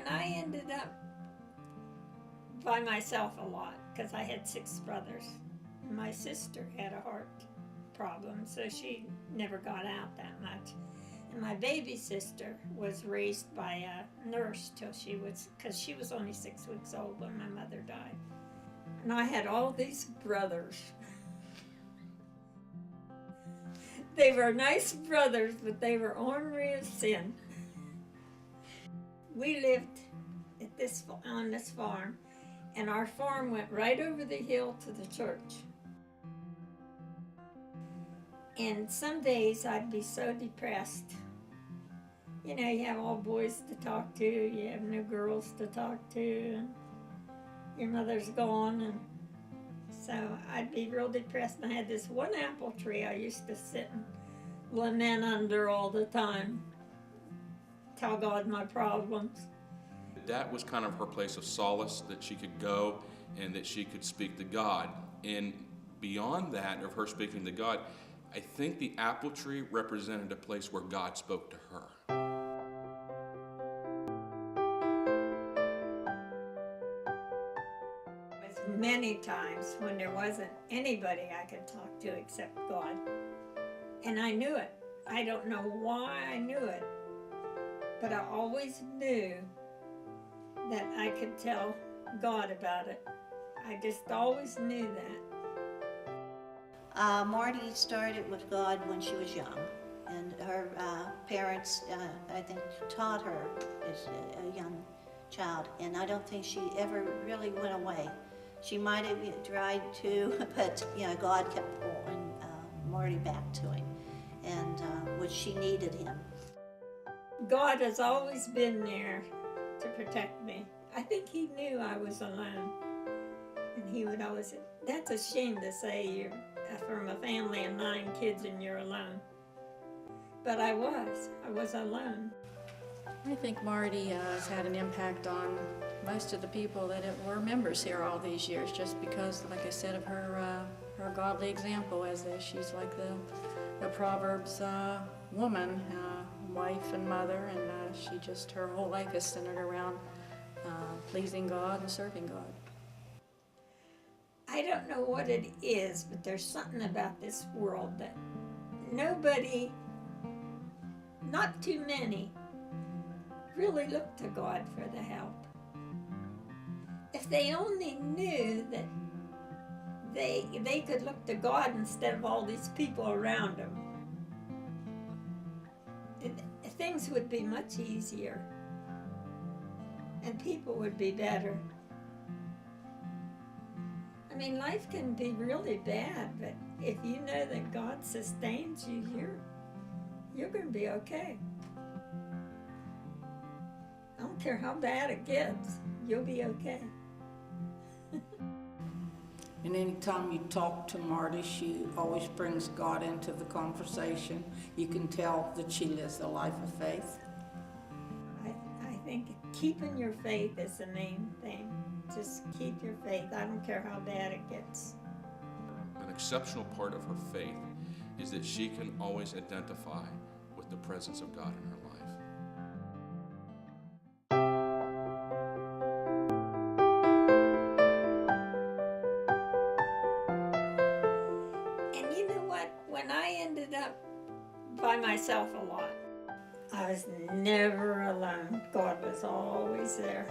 when I ended up by myself a lot, because I had 6 brothers. My sister had a heart problem, so she never got out that much. And my baby sister was raised by a nurse because she was only 6 weeks old when my mother died. And I had all these brothers. They were nice brothers, but they were ornery as sin. We lived on this farm, and our farm went right over the hill to the church. And some days I'd be so depressed. You know, you have all boys to talk to, you have no girls to talk to, and your mother's gone, and so I'd be real depressed. And I had this one apple tree I used to sit and lament under all the time, tell God my problems. That was kind of her place of solace, that she could go and that she could speak to God. And beyond that, of her speaking to God, I think the apple tree represented a place where God spoke to her. Many times when there wasn't anybody I could talk to except God. And I knew it. I don't know why I knew it, but I always knew that I could tell God about it. I just always knew that. Marty started with God when she was young, and her parents, I think, taught her as a young child, and I don't think she ever really went away. She might have tried to, but God kept pulling Marty back to him, and which she needed him. God has always been there to protect me. I think he knew I was alone, and he would always say, "That's a shame to say you're from a family of 9 kids and you're alone." But I was alone. I think Marty has had an impact on most of the people that were members here all these years, just because, like I said, of her godly example, as she's like the Proverbs woman, wife and mother, and her whole life is centered around pleasing God and serving God. I don't know what it is, but there's something about this world that nobody, not too many, really look to God for the help. If they only knew that they could look to God instead of all these people around them, things would be much easier and people would be better. I mean, life can be really bad, but if you know that God sustains you, you're going to be okay. I don't care how bad it gets, you'll be okay. And anytime you talk to Marty, she always brings God into the conversation. You can tell that she lives a life of faith. I think keeping your faith is the main thing. Just keep your faith. I don't care how bad it gets. An exceptional part of her faith is that she can always identify with the presence of God in her life. And you know what? When I ended up by myself a lot, I was never alone. God was always there.